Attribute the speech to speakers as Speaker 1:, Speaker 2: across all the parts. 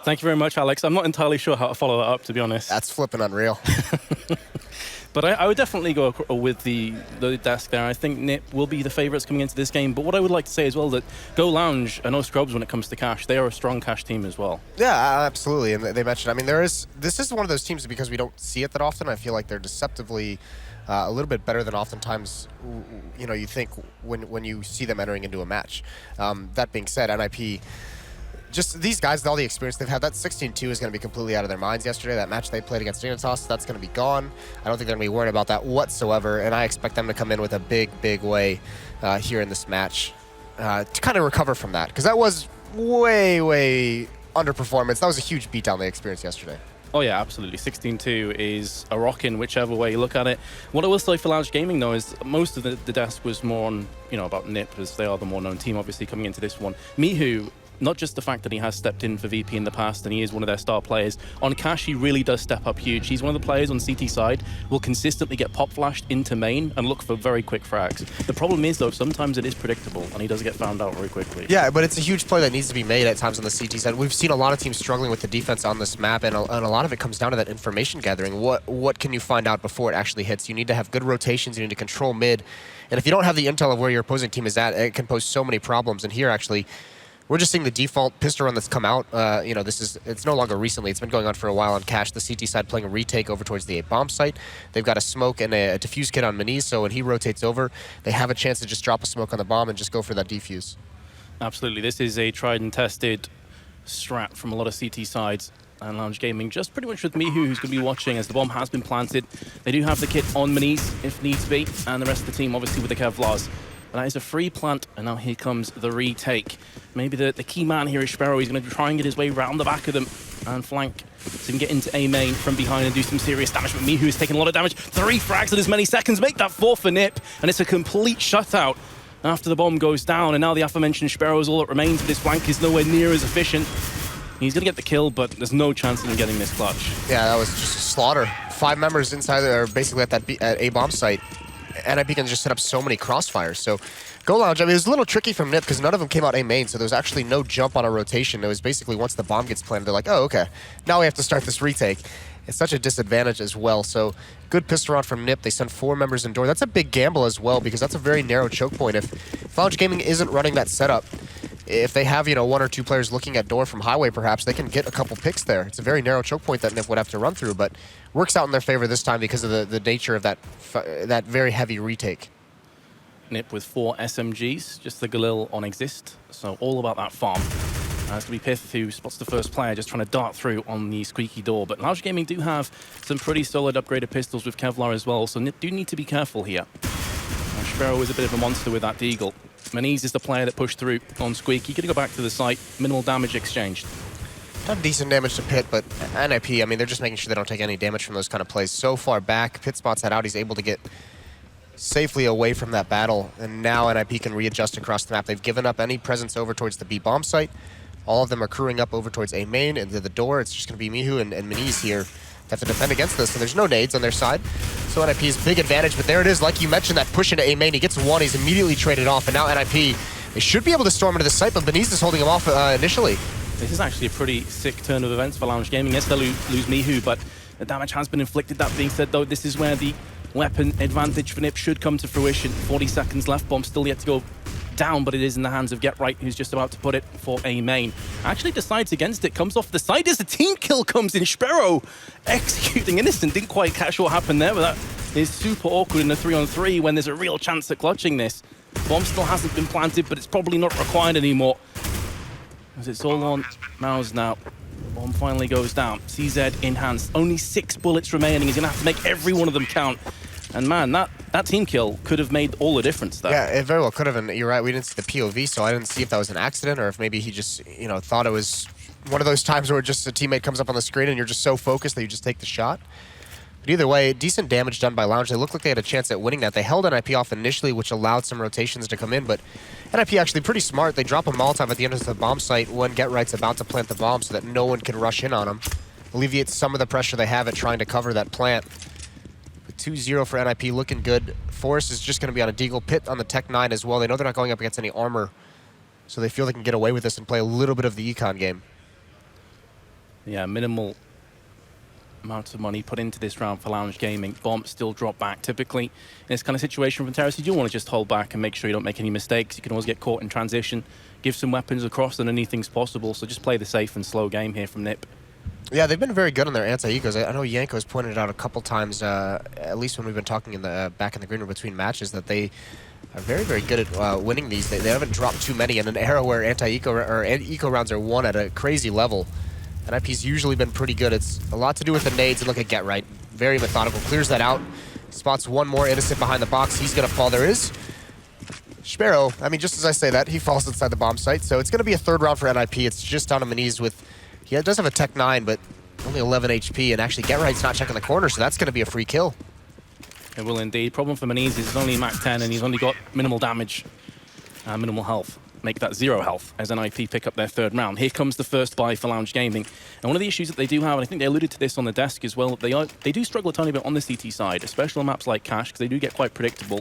Speaker 1: Thank you very much, Alex. I'm not entirely sure how to follow that up, to be honest.
Speaker 2: That's flipping unreal.
Speaker 1: But I would definitely go with the desk there. I think Nip will be the favourites coming into this game. But what I would like to say as well, that Go Lounge are no scrubs when it comes to cash. They are a strong cash team as well.
Speaker 2: Yeah, absolutely. And they mentioned, I mean, this is one of those teams because we don't see it that often. I feel like they're deceptively a little bit better than oftentimes, you think when you see them entering into a match. That being said, NIP, just these guys, with all the experience they've had, that 16-2 is going to be completely out of their minds yesterday. That match they played against Dignitas, that's going to be gone. I don't think they're going to be worried about that whatsoever, and I expect them to come in with a big, big way here in this match to kind of recover from that, because that was way, way underperformance. That was a huge beatdown they experienced yesterday.
Speaker 1: Oh yeah, absolutely. 16-2 is a rockin' whichever way you look at it. What I will say for Lounge Gaming, though, is most of the desk was more on, about Nip, as they are the more known team, obviously, coming into this one. Mihu, not just the fact that he has stepped in for VP in the past and he is one of their star players. On cash, he really does step up huge. He's one of the players on CT side will consistently get pop flashed into main and look for very quick frags. The problem is, though, sometimes it is predictable and he does get found out very quickly.
Speaker 2: Yeah, but it's a huge play that needs to be made at times on the CT side. We've seen a lot of teams struggling with the defense on this map, and a lot of it comes down to that information gathering. What can you find out before it actually hits? You need to have good rotations, you need to control mid, and if you don't have the intel of where your opposing team is at, it can pose so many problems. And here, actually, we're just seeing the default pistol run that's come out. It's no longer recently. It's been going on for a while on cash. The CT side playing a retake over towards the A bomb site. They've got a smoke and a defuse kit on Maniz, so when he rotates over, they have a chance to just drop a smoke on the bomb and just go for that defuse.
Speaker 1: Absolutely. This is a tried and tested strat from a lot of CT sides. And Lounge Gaming, just pretty much with Mihu, who's going to be watching as the bomb has been planted. They do have the kit on Maniz, if needs be, and the rest of the team, obviously, with the Kevlars. But that is a free plant, and now here comes the retake. Maybe the key man here is Sparrow. He's going to try and get his way round the back of them and flank so he can get into A main from behind and do some serious damage. But Mihu is taking a lot of damage. 3 frags in as many seconds. Make that 4 for Nip, and it's a complete shutout after the bomb goes down. And now the aforementioned Sparrow is all that remains, but his flank is nowhere near as efficient. He's going to get the kill, but there's no chance of him getting this clutch.
Speaker 2: Yeah, that was just a slaughter. 5 members inside there, basically at that at A bomb site. NIP can just set up so many crossfires. So Go Lounge, I mean, it was a little tricky from Nip because none of them came out A main, so there was actually no jump on a rotation. It was basically once the bomb gets planted, they're like, oh, okay, now we have to start this retake. It's such a disadvantage as well. So good pistol round from Nip. They send 4 members indoor. That's a big gamble as well because that's a very narrow choke point. If Lounge Gaming isn't running that setup, if they have, 1 or 2 players looking at door from highway, perhaps, they can get a couple picks there. It's a very narrow choke point that Nip would have to run through, but works out in their favor this time because of the nature of that very heavy retake.
Speaker 1: Nip with 4 SMGs, just the Galil on exist, so all about that farm. It's going to be Pith who spots the first player just trying to dart through on the squeaky door, but Lounge Gaming do have some pretty solid upgraded pistols with Kevlar as well, so Nip do need to be careful here. Sparrow is a bit of a monster with that Deagle. Maniz is the player that pushed through on Squeaky. Going to go back to the site. Minimal damage exchanged.
Speaker 2: Done decent damage to Pit, but NIP, I mean, they're just making sure they don't take any damage from those kind of plays. So far back, Pit spots that out. He's able to get safely away from that battle, and now NIP can readjust across the map. They've given up any presence over towards the B bomb site. All of them are crewing up over towards A main, into the door. It's just going to be Mihu and Maniz here. They have to defend against this, so there's no nades on their side. So NIP's big advantage, but there it is, like you mentioned, that push into A main. He gets 1, he's immediately traded off, and now NIP, they should be able to storm into the site, but Maniz is holding him off initially.
Speaker 1: This is actually a pretty sick turn of events for Lounge Gaming. Yes, they lose Mihu, but the damage has been inflicted. That being said, though, this is where the weapon advantage for Nip should come to fruition. 40 seconds left, bomb still yet to go down, but it is in the hands of Get Right, who's just about to put it for A main. Actually decides against it, comes off the side as the team kill comes in. Sparrow executing Innocent. Didn't quite catch what happened there, but that is super awkward in a 3-on-3 when there's a real chance at clutching this. Bomb still hasn't been planted, but it's probably not required anymore, as it's all on Mouse now. Bomb finally goes down. CZ enhanced. Only 6 bullets remaining. He's going to have to make every one of them count. And man, that team kill could have made all the difference there.
Speaker 2: Yeah, it very well could have, and you're right, we didn't see the POV, so I didn't see if that was an accident or if maybe he just, thought it was one of those times where just a teammate comes up on the screen and you're just so focused that you just take the shot. But either way, decent damage done by Lounge. They looked like they had a chance at winning that. They held NIP off initially, which allowed some rotations to come in, but NIP actually pretty smart. They drop a Molotov at the end of the bomb site when Get Right's about to plant the bomb so that no one can rush in on him. Alleviates some of the pressure they have at trying to cover that plant. 2-0 for NIP, looking good. Forrest is just going to be on a Deagle. Pit on the Tech 9 as well. They know they're not going up against any armor, so they feel they can get away with this and play a little bit of the econ game.
Speaker 1: Yeah, minimal amount of money put into this round for Lounge Gaming. Bomb still drop back. Typically, in this kind of situation from Terrace, you do want to just hold back and make sure you don't make any mistakes. You can always get caught in transition, give some weapons across, and anything's possible. So just play the safe and slow game here from NiP.
Speaker 2: Yeah, they've been very good on their anti-ecos. I know Yanko's pointed it out a couple times, at least when we've been talking in the back in the green room between matches, that they are very, very good at winning these. They haven't dropped too many in an era where anti-eco or eco rounds are won at a crazy level. NIP's usually been pretty good. It's a lot to do with the nades, and look at Get Right. Very methodical. Clears that out. Spots one more Innocent behind the box. He's going to fall. There is Sparrow. I mean, just as I say that, he falls inside the bomb site. So it's going to be a third round for NIP. It's just down to Maniz with... He does have a Tech 9, but only 11 HP. And actually, Get Right's not checking the corner, so that's going to be a free kill.
Speaker 1: It will indeed. Problem for Maniz is he's only Mac 10, and he's only got minimal damage, minimal health. Make that 0 health as NIP pick up their third round. Here comes the first buy for Lounge Gaming. And one of the issues that they do have, and I think they alluded to this on the desk as well, they do struggle a tiny bit on the CT side, especially on maps like Cache, because they do get quite predictable.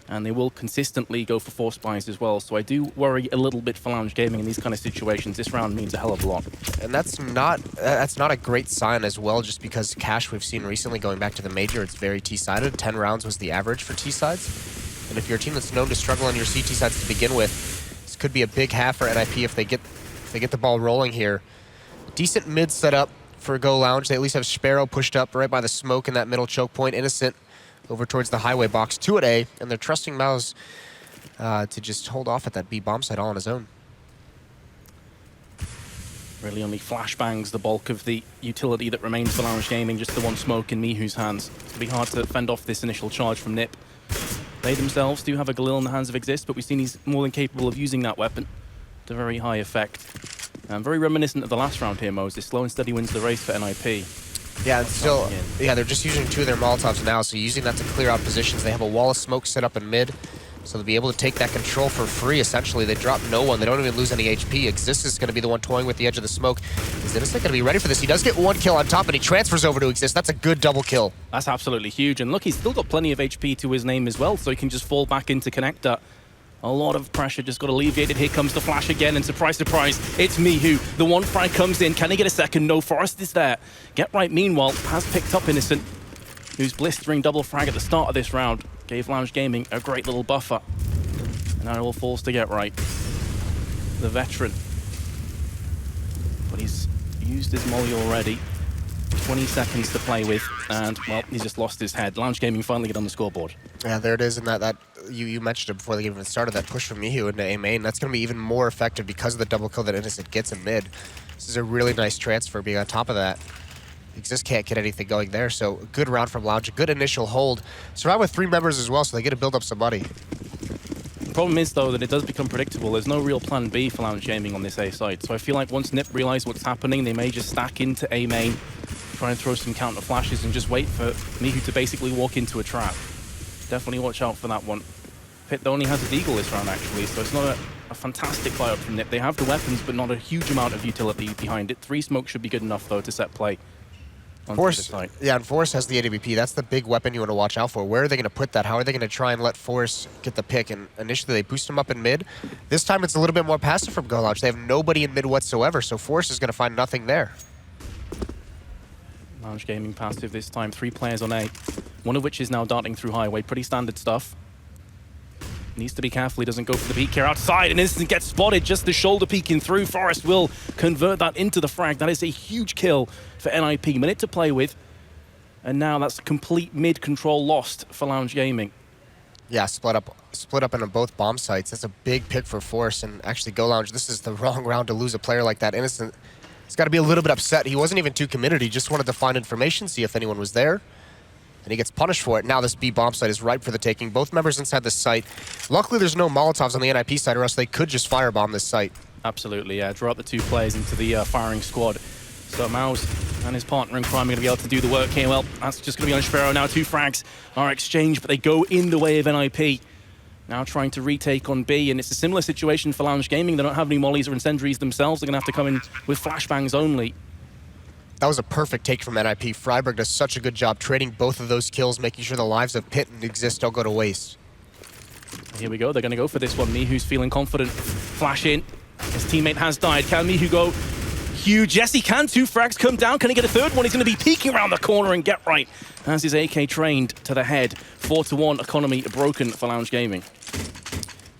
Speaker 1: And they will consistently go for force buys as well. So I do worry a little bit for Lounge Gaming in these kind of situations. This round means a hell of a lot.
Speaker 2: And that's not a great sign as well, just because Cache we've seen recently going back to the major, it's very T-sided. 10 rounds was the average for T-sides. And if you're a team that's known to struggle on your CT sides to begin with, this could be a big half for NIP if they get the ball rolling here. Decent mid setup for Go Lounge. They at least have Sparrow pushed up right by the smoke in that middle choke point. Innocent over towards the highway box, 2 at A, and they're trusting Mouse to just hold off at that B bomb site all on his own.
Speaker 1: Really only flashbangs the bulk of the utility that remains for Lounge Gaming, just the one smoke in Mihu's hands. It's going to be hard to fend off this initial charge from NiP. They themselves do have a Galil in the hands of Exist, but we've seen he's more than capable of using that weapon to very high effect. Very reminiscent of the last round here, Moses. Slow and steady wins the race for NIP.
Speaker 2: Yeah, and still, yeah, they're just using 2 of their Molotovs now, so using that to clear out positions. They have a wall of smoke set up in mid, so they'll be able to take that control for free, essentially. They drop no one. They don't even lose any HP. Exist is going to be the one toying with the edge of the smoke. Is Innocent going to be ready for this? He does get 1 kill on top, and he transfers over to Exist. That's a good double kill.
Speaker 1: That's absolutely huge. And look, he's still got plenty of HP to his name as well, so he can just fall back into connector. A lot of pressure just got alleviated. Here comes the flash again, and surprise, surprise, it's Mihu. The one frag comes in. Can he get a second? No, Forrest is there. Get Right, meanwhile, has picked up Innocent, whose blistering double frag at the start of this round gave Lounge Gaming a great little buffer. And now it all falls to Get Right, the veteran. But he's used his molly already. 20 seconds to play with, and, well, he's just lost his head. Lounge Gaming finally get on the scoreboard.
Speaker 2: Yeah, there it is, and that you mentioned it before the game even started, that push from Mihu into A main. That's going to be even more effective because of the double kill that Innocent gets in mid. This is a really nice transfer. Being on top of that, Exist can't get anything going there, so good round from Lounge, a good initial hold. Survive with 3 members as well, so they get to build up some money.
Speaker 1: The problem is, though, that it does become predictable. There's no real plan B for Lounge Gaming on this A side, so I feel like once NiP realize what's happening, they may just stack into A main, try and throw some counter flashes, and just wait for Mihu to basically walk into a trap. Definitely watch out for that one. Pit only has a Deagle this round, actually, so it's not a fantastic buy-up from NiP. They have the weapons, but not a huge amount of utility behind it. 3 smoke should be good enough, though, to set play.
Speaker 2: Force, yeah, and Force has the AWP. That's the big weapon you want to watch out for. Where are they going to put that? How are they going to try and let Force get the pick? And initially, they boost him up in mid. This time, it's a little bit more passive from Go Lounge. They have nobody in mid whatsoever, so Force is going to find nothing there.
Speaker 1: Lounge Gaming passive this time. 3 players on A, one of which is now darting through highway. Pretty standard stuff. Needs to be careful he doesn't go for the peek here outside, and Innocent gets spotted, just the shoulder peeking through. Forrest will convert that into the frag. That is a huge kill for NIP. Minute to play with, and now that's a complete mid-control lost for Lounge Gaming.
Speaker 2: Yeah, split up into both bomb sites. That's a big pick for Force, and actually Go Lounge, this is the wrong round to lose a player like that. Innocent, he's got to be a little bit upset. He wasn't even too committed. He just wanted to find information, see if anyone was there. And he gets punished for it. Now this B bomb site is ripe for the taking. Both members inside the site. Luckily, there's no Molotovs on the NIP side, or else they could just firebomb this site.
Speaker 1: Absolutely, yeah. Draw out the 2 players into the firing squad. So Mouse and his partner in crime are going to be able to do the work here. Well, that's just going to be on Sparrow now. 2 frags are exchanged, but they go in the way of NIP. Now trying to retake on B, and it's a similar situation for Lounge Gaming. They don't have any mollies or incendiaries themselves. They're going to have to come in with flashbangs only.
Speaker 2: That was a perfect take from NIP. Freiburg does such a good job trading both of those kills, making sure the lives of Pit and Exist don't go to waste.
Speaker 1: Here we go. They're going to go for this one. Mihu's feeling confident. Flash in. His teammate has died. Can Mihu go? huge. Yes, he can. 2 frags come down. Can he get a third one? He's going to be peeking around the corner and get right. As his AK trained to the head. 4-1 economy broken for Lounge Gaming.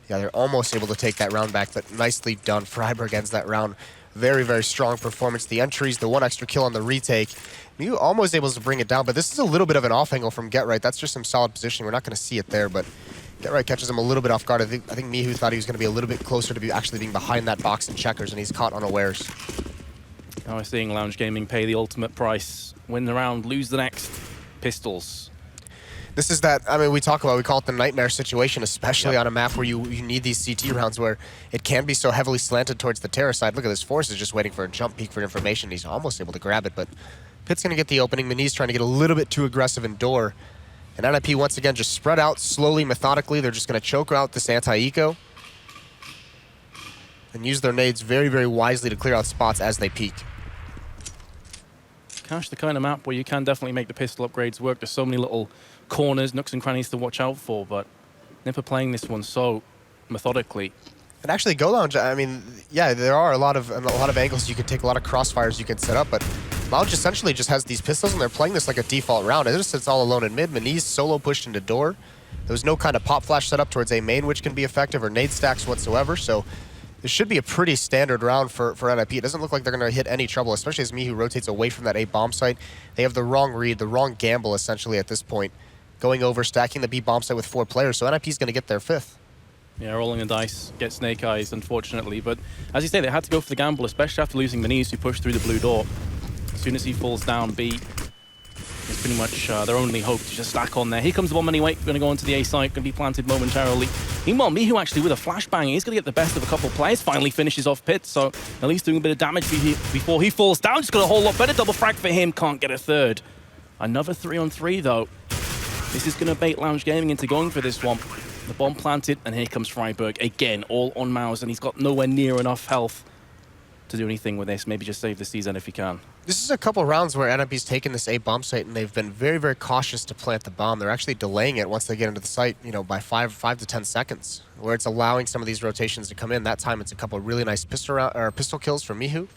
Speaker 2: Yeah, they're almost able to take that round back, but nicely done. Freiburg ends that round. Very, very strong performance. The entries, the 1 extra kill on the retake. Mew almost able to bring it down, but this is a little bit of an off angle from Get Right. That's just some solid positioning. We're not going to see it there, but Get Right catches him a little bit off guard. I think Mihu thought he was going to be a little bit closer to actually being behind that box in checkers, and he's caught unawares.
Speaker 1: Now we're seeing Lounge Gaming pay the ultimate price. Win the round, lose the next. Pistols.
Speaker 2: This is that, I mean, we call it the nightmare situation, especially on a map where you need these CT rounds where it can be so heavily slanted towards the terror side. Look at this, Force is just waiting for a jump peek for information. He's almost able to grab it, but Pitt's going to get the opening. Mani's trying to get a little bit too aggressive in door. And NIP once again just spread out slowly, methodically. They're just going to choke out this anti-eco and use their nades very, very wisely to clear out spots as they peek.
Speaker 1: Cash, the kind of map where you can definitely make the pistol upgrades work. There's so many little corners, nooks and crannies to watch out for, but Nip are playing this one so methodically.
Speaker 2: And actually, Go Lounge, I mean, yeah, there are a lot of angles you could take, a lot of crossfires you could set up, but Lounge essentially just has these pistols, and they're playing this like a default round. It just sits all alone in mid. Mani's solo pushed into door. There was no kind of pop flash set up towards A main, which can be effective, or nade stacks whatsoever, so this should be a pretty standard round for NIP. It doesn't look like they're going to hit any trouble, especially as Mihu rotates away from that A bomb site. They have the wrong read, the wrong gamble, essentially, at this point. Going over, stacking the B bomb site with 4 players, so NIP's going to get their 5th.
Speaker 1: Yeah, rolling the dice, get Snake Eyes, unfortunately. But as you say, they had to go for the gamble, especially after losing Maniz, who pushed through the blue door. As soon as he falls down, B is pretty much their only hope to just stack on there. Here comes the bomb anyway. Going to go into the A site, going to be planted momentarily. Meanwhile, Mihu actually with a flashbang, he's going to get the best of a couple players. Finally finishes off Pitt, so at least doing a bit of damage before he falls down. Just got a whole lot better. Double frag for him, can't get a third. Another 3-on-3 though. This is going to bait Lounge Gaming into going for this one. The bomb planted, and here comes Freiburg again, all on Mouse, and he's got nowhere near enough health to do anything with this. Maybe just save the season if he can.
Speaker 2: This is a couple rounds where NIP's taken this A bomb site, and they've been very, very cautious to plant the bomb. They're actually delaying it once they get into the site, you know, by 5 to 10 seconds, where it's allowing some of these rotations to come in. That time, it's a couple of really nice pistol kills from Mihu.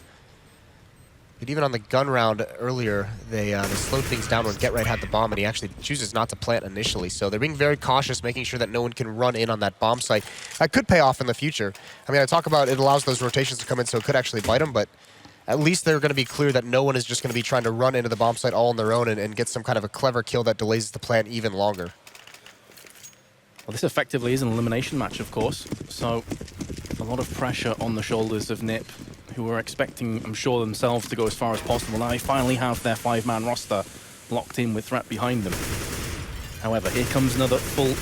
Speaker 2: But even on the gun round earlier, they slowed things down when Get Right had the bomb, and he actually chooses not to plant initially. So they're being very cautious, making sure that no one can run in on that bomb site. That could pay off in the future. I mean, I talk about it allows those rotations to come in, so it could actually bite them, but at least they're going to be clear that no one is just going to be trying to run into the bomb site all on their own and get some kind of a clever kill that delays the plant even longer.
Speaker 1: Well, this effectively is an elimination match, of course. So a lot of pressure on the shoulders of Nip, who were expecting, I'm sure, themselves to go as far as possible. Now they finally have their 5-man roster locked in with threat behind them. However, here comes another full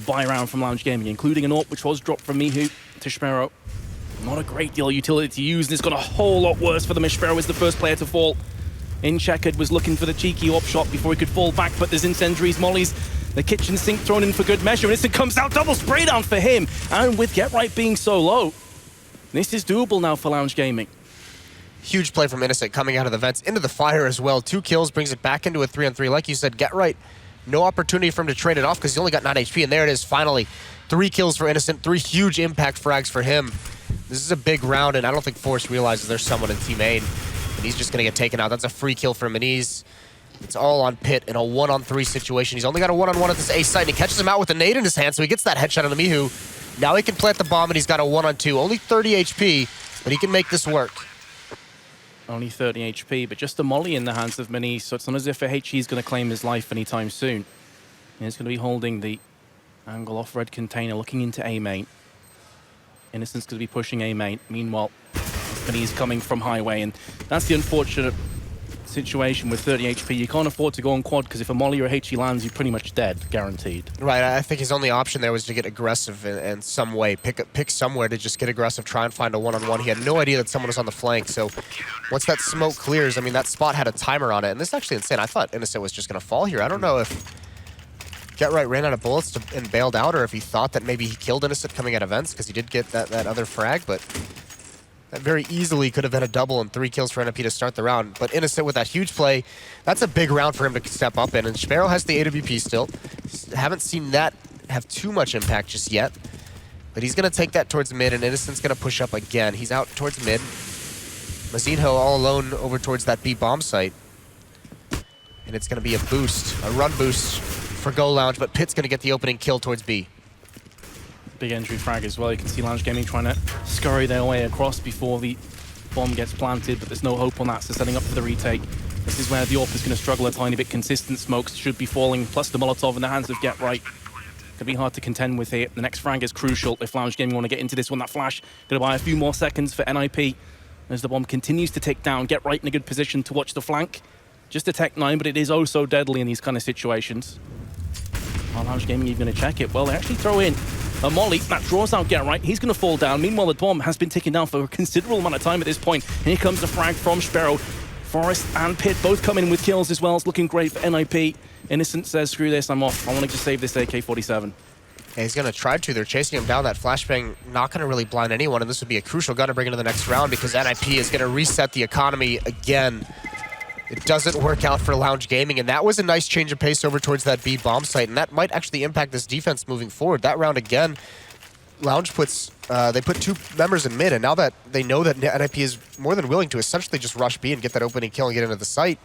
Speaker 1: buy round from Lounge Gaming, including an AWP, which was dropped from Mihu to Shmero. Not a great deal of utility to use, and it's got a whole lot worse for them. Shmero is the first player to fall. In Checkered was looking for the cheeky AWP shot before he could fall back, but there's incendiaries, mollies, the kitchen sink thrown in for good measure, and Innocent comes out, double spray down for him. And with Get Right being so low, this is doable now for Lounge Gaming.
Speaker 2: Huge play from Innocent coming out of the vents into the fire as well. 2 kills, brings it back into a 3-on-3. Like you said, Get Right, no opportunity for him to trade it off because he's only got 9 HP, and there it is, finally. 3 kills for Innocent, 3 huge impact frags for him. This is a big round, and I don't think Force realizes there's someone in Team A, and he's just going to get taken out. That's a free kill for Maniz. It's all on Pitt in a 1-on-3 situation. He's only got a 1-on-1 at this A site, and he catches him out with a nade in his hand, so he gets that headshot on the Mihu. Now he can plant the bomb, and he's got a 1-on-2. Only 30 HP, but he can make this work.
Speaker 1: Only 30 HP, but just a molly in the hands of Maniz, so it's not as if a HE is going to claim his life anytime soon. He's going to be holding the angle off red container, looking into A main. Innocent's going to be pushing A main. Meanwhile, Maniz coming from highway, and that's the unfortunate situation with 30 HP. You can't afford to go on quad, because if a molly or a HE lands, you're pretty much dead, guaranteed.
Speaker 2: Right, I think his only option there was to get aggressive in some way. Pick somewhere to just get aggressive, try and find a 1-on-1. He had no idea that someone was on the flank, so once that smoke clears, I mean, that spot had a timer on it, and this is actually insane. I thought Innocent was just going to fall here. I don't know if Get Right ran out of bullets and bailed out, or if he thought that maybe he killed Innocent coming out of vents, because he did get that other frag, but that very easily could have been a double and 3 kills for NIP to start the round. But Innocent with that huge play, that's a big round for him to step up in. And Shmero has the AWP still. Haven't seen that have too much impact just yet. But he's going to take that towards mid, and Innocent's going to push up again. He's out towards mid. Mazinho all alone over towards that B bomb site. And it's going to be a boost, a run boost for Go Lounge, but Pitt's going to get the opening kill towards B.
Speaker 1: Big entry frag as well. You can see Lounge Gaming trying to scurry their way across before the bomb gets planted, but there's no hope on that, so setting up for the retake. This is where the AWP is going to struggle a tiny bit. Consistent smokes should be falling, plus the Molotov in the hands of Get Right. Could be hard to contend with here. The next frag is crucial if Lounge Gaming want to get into this one. That flash going to buy a few more seconds for NIP as the bomb continues to tick down. Get Right in a good position to watch the flank. Just a Tech 9, but it is oh so deadly in these kind of situations. Are Lounge Gaming even going to check it? Well, they actually throw in a molly that draws out Get Right. He's going to fall down. Meanwhile, the bomb has been ticking down for a considerable amount of time at this point. Here comes the frag from Sparrow. Forrest and Pitt both come in with kills as well. It's looking great for NIP. Innocent says, screw this, I'm off. I want to just save this AK-47.
Speaker 2: Yeah, he's going to try to. They're chasing him down. That flashbang not going to really blind anyone, and this would be a crucial gun to bring into the next round because NIP is going to reset the economy again. It doesn't work out for Lounge Gaming, and that was a nice change of pace over towards that B bomb site, and that might actually impact this defense moving forward. That round again, Lounge puts, they put 2 members in mid, and now that they know that NIP is more than willing to essentially just rush B and get that opening kill and get into the site,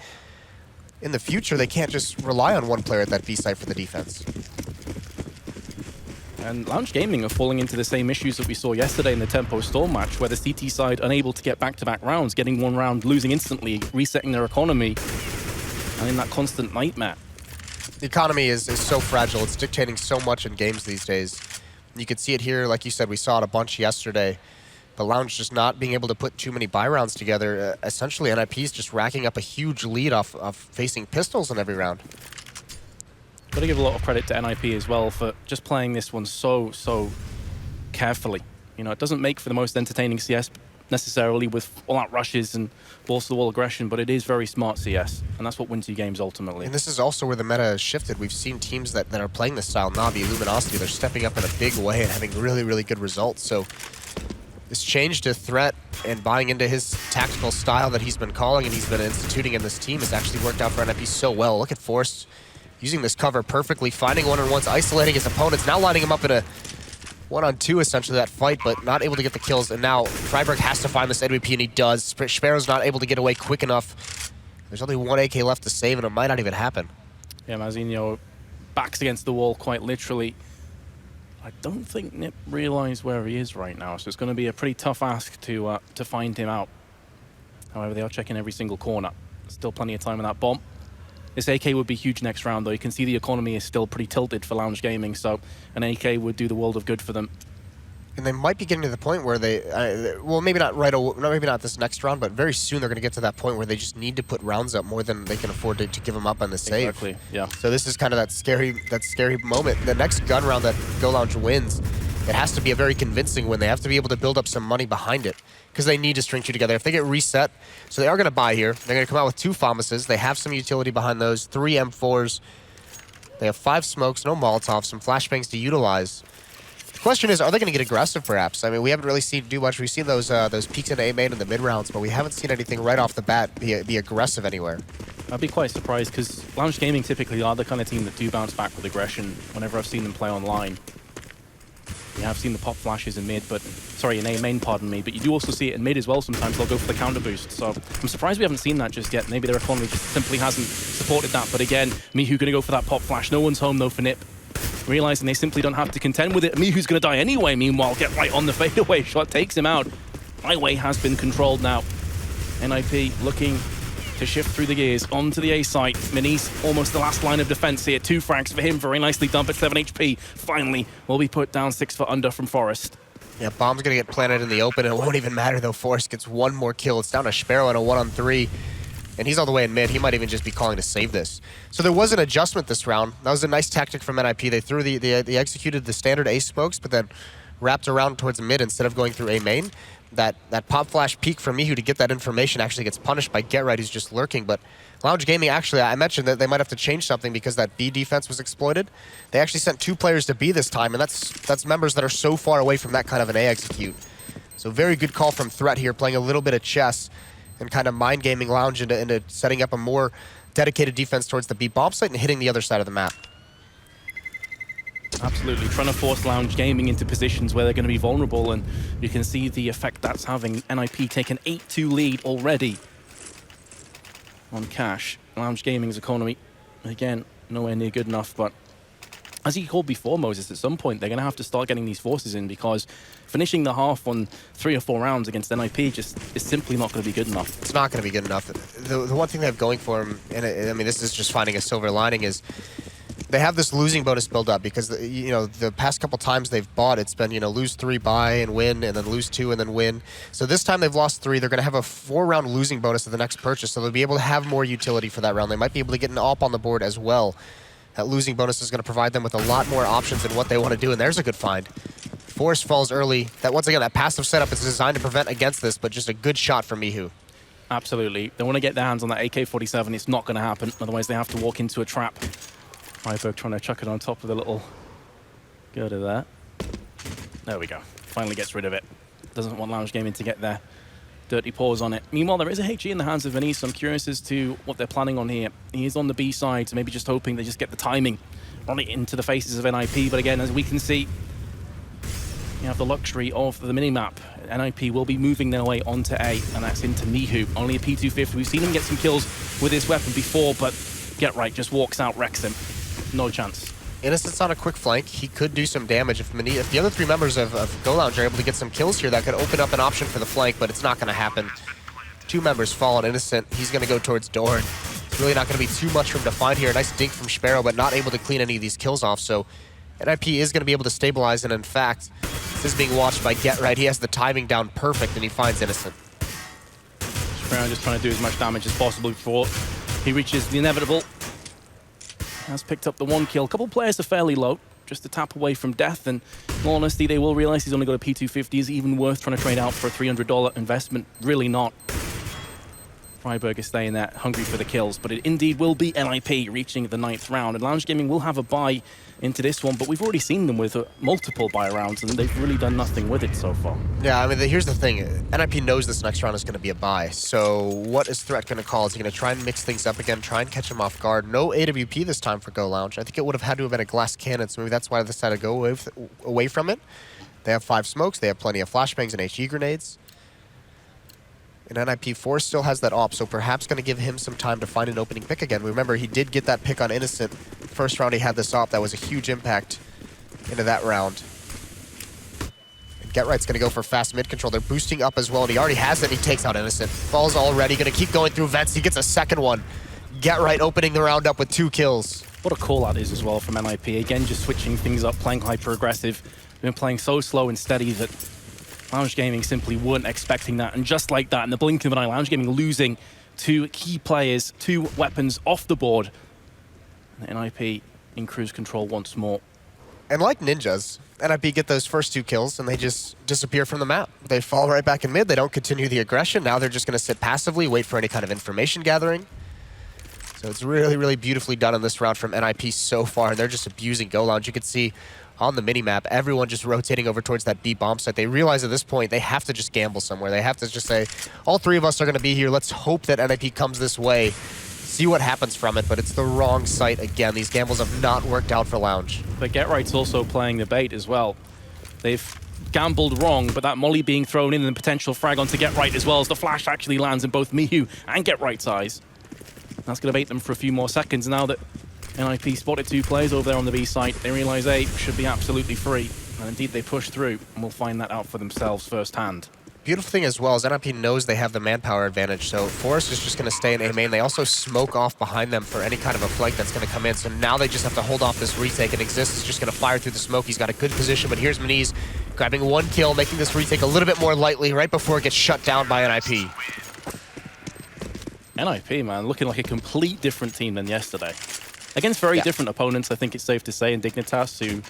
Speaker 2: in the future, they can't just rely on one player at that B site for the defense.
Speaker 1: And Lounge Gaming are falling into the same issues that we saw yesterday in the Tempo Storm match, where the CT side unable to get back-to-back rounds, getting one round, losing instantly, resetting their economy, and in that constant nightmare.
Speaker 2: The economy is so fragile. It's dictating so much in games these days. You can see it here, like you said, we saw it a bunch yesterday. But Lounge just not being able to put too many buy rounds together. Essentially, NIP is just racking up a huge lead off of facing pistols in every round.
Speaker 1: Got to give a lot of credit to NIP as well for just playing this one so carefully. You know, it doesn't make for the most entertaining CS necessarily with all out rushes and balls-to-the-wall aggression, but it is very smart CS, and that's what wins you games ultimately.
Speaker 2: And this is also where the meta has shifted. We've seen teams that are playing this style, Navi, Luminosity, they're stepping up in a big way and having really good results. So this change to Threat and buying into his tactical style that he's been calling and he's been instituting in this team has actually worked out for NIP so well. Look at Forrest using this cover perfectly, finding one-on-ones, isolating his opponents, now lining him up in a 1-on-2 essentially that fight, but not able to get the kills. And now Freiburg has to find this MVP, and he does. Sparrow's not able to get away quick enough. There's only 1 AK left to save, and it might not even happen.
Speaker 1: Yeah, Mazinho backs against the wall quite literally. I don't think Nip realized where he is right now, so it's going to be a pretty tough ask to find him out. However, they are checking every single corner. Still plenty of time on that bomb. This AK would be huge next round, though. You can see the economy is still pretty tilted for Lounge Gaming, so an AK would do the world of good for them.
Speaker 2: And they might be getting to the point where they, well, maybe not maybe not this next round, but very soon they're going to get to that point where they just need to put rounds up more than they can afford to give them up on the save.
Speaker 1: Exactly, yeah.
Speaker 2: So this is kind of that scary moment. The next gun round that Go Lounge wins, it has to be a very convincing win. They have to be able to build up some money behind it because they need to string 2 together. If they get reset, so they are going to buy here. They're going to come out with 2 FAMASes. They have some utility behind those, 3 M4s. They have 5 smokes, no Molotovs, some flashbangs to utilize. The question is, are they going to get aggressive, perhaps? I mean, we haven't really seen do much. We've seen those peeks into A main in the mid rounds, but we haven't seen anything right off the bat be aggressive anywhere.
Speaker 1: I'd be quite surprised because Lounge Gaming typically are the kind of team that do bounce back with aggression whenever I've seen them play online. You have seen the pop flashes in mid, but sorry, in A main, pardon me, but you do also see it in mid as well. Sometimes they'll go for the counter boost. So I'm surprised we haven't seen that just yet. Maybe their economy just simply hasn't supported that. But again, Mihu going to go for that pop flash. No one's home though for Nip. Realizing they simply don't have to contend with it. Mihu's going to die anyway. Meanwhile, Get Right on the fadeaway shot takes him out. Highway has been controlled now. NIP looking to shift through the gears onto the A site. Minis almost the last line of defense here. 2 frags for him, very nicely dumped at 7 HP. Finally, will be put down 6 foot under from Forrest.
Speaker 2: Yeah, bomb's going to get planted in the open, and it won't even matter, though. Forrest gets 1 more kill. It's down to Sparrow at a 1-on-3, and he's all the way in mid. He might even just be calling to save this. So there was an adjustment this round. That was a nice tactic from NIP. They threw they executed the standard A smokes, but then wrapped around towards mid instead of going through A main. That pop flash peek from Mihu to get that information actually gets punished by Get Right, who's just lurking. But Lounge Gaming, actually, I mentioned that they might have to change something because that B defense was exploited. They actually sent 2 players to B this time, and that's members that are so far away from that kind of an A execute. So very good call from Threat here, playing a little bit of chess and kind of mind gaming Lounge into setting up a more dedicated defense towards the B bomb site and hitting the other side of the map.
Speaker 1: Absolutely, trying to force Lounge Gaming into positions where they're going to be vulnerable, and you can see the effect that's having. NIP take an 8-2 lead already on Cash. Lounge Gaming's economy, again, nowhere near good enough, but as you called before, Moses, at some point they're going to have to start getting these forces in, because finishing the half on 3 or 4 rounds against NIP just is simply not going to be good enough.
Speaker 2: It's not going to be good enough. The one thing they have going for them, and I mean, this is just finding a silver lining, is they have this losing bonus build up, because the past couple times they've bought, it's been lose 3, buy and win, and then lose 2 and then win. So this time they've lost 3. They're going to have a 4-round losing bonus at the next purchase, so they'll be able to have more utility for that round. They might be able to get an AWP on the board as well. That losing bonus is going to provide them with a lot more options in what they want to do, and there's a good find. Force falls early. That, once again, that passive setup is designed to prevent against this, but just a good shot from miHu.
Speaker 1: Absolutely. They want to get their hands on that AK-47. It's not going to happen. Otherwise, they have to walk into a trap. Pyberg trying to chuck it on top of the little girder there. There we go. Finally gets rid of it. Doesn't want Lounge Gaming to get their dirty paws on it. Meanwhile, there is a HE in the hands of Venice, so I'm curious as to what they're planning on here. He is on the B side, so maybe just hoping they just get the timing on it into the faces of NIP. But again, as we can see, you have the luxury of the minimap. NIP will be moving their way onto A, and that's into miHu. Only a P250. We've seen him get some kills with this weapon before, but Get Right just walks out, wrecks him. No chance.
Speaker 2: Innocent's on a quick flank. He could do some damage if the other 3 members of Go Lounge are able to get some kills here. That could open up an option for the flank, but it's not going to happen. 2 members fall on Innocent. He's going to go towards Dorn. It's really not going to be too much for him to find here. A nice dink from Sparrow, but not able to clean any of these kills off. So NIP is going to be able to stabilize, and in fact, this is being watched by Get Right. He has the timing down perfect, and he finds Innocent.
Speaker 1: Sparrow just trying to do as much damage as possible before he reaches the inevitable. Has picked up the 1 kill. A couple players are fairly low, just a tap away from death, and in all honesty, they will realize he's only got a P250. Is it even worth trying to trade out for a $300 investment? Really not. Freiburg is staying there, hungry for the kills, but it indeed will be NIP reaching the 9th round, and Lounge Gaming will have a buy into this one, but we've already seen them with multiple buy rounds, and they've really done nothing with it so far.
Speaker 2: Yeah, I mean, here's the thing. NIP knows this next round is going to be a buy, so what is Threat going to call? Is he going to try and mix things up again, try and catch him off guard? No AWP this time for Go Lounge. I think it would have had to have been a glass cannon, so maybe that's why they decided to go away from it. They have 5 smokes, they have plenty of flashbangs and HE grenades. And NIP 4 still has that AWP, so perhaps going to give him some time to find an opening pick again. Remember, he did get that pick on Innocent. First round he had this AWP. That was a huge impact into that round. And Get Right's going to go for fast mid control. They're boosting up as well, and he already has it. He takes out Innocent. Falls already. Going to keep going through vents. He gets a second one. Get Right opening the round up with 2 kills.
Speaker 1: What a call that is as well from NIP. Again, just switching things up, playing hyper-aggressive. Been playing so slow and steady that Lounge Gaming simply weren't expecting that, and just like that, in the blink of an eye, Lounge Gaming losing 2 key players, 2 weapons off the board. And NIP in cruise control once more.
Speaker 2: And like ninjas, NIP get those first 2 kills, and they just disappear from the map. They fall right back in mid. They don't continue the aggression. Now they're just going to sit passively, wait for any kind of information gathering. So it's really, really beautifully done in this round from NIP so far, and they're just abusing Go Lounge. You can see on the minimap, everyone just rotating over towards that B bomb site. They realize at this point they have to just gamble somewhere. They have to just say, all 3 of us are going to be here. Let's hope that NIP comes this way. See what happens from it, but it's the wrong site again. These gambles have not worked out for Lounge.
Speaker 1: But Get Right's also playing the bait as well. They've gambled wrong, but that molly being thrown in and the potential frag onto Get Right as well as the flash actually lands in both miHu and Get Right's eyes. That's going to bait them for a few more seconds. Now that NIP spotted 2 players over there on the B site, they realize A should be absolutely free. And indeed they push through, and we'll find that out for themselves firsthand.
Speaker 2: Beautiful thing as well is NIP knows they have the manpower advantage, so Forrest is just going to stay in A main. They also smoke off behind them for any kind of a flank that's going to come in, so now they just have to hold off this retake, and Exist is just going to fire through the smoke. He's got a good position, but here's Maniz grabbing 1 kill, making this retake a little bit more lightly right before it gets shut down by NIP.
Speaker 1: NIP, man, looking like a complete different team than yesterday. Against very different opponents, I think it's safe to say, and Dignitas, who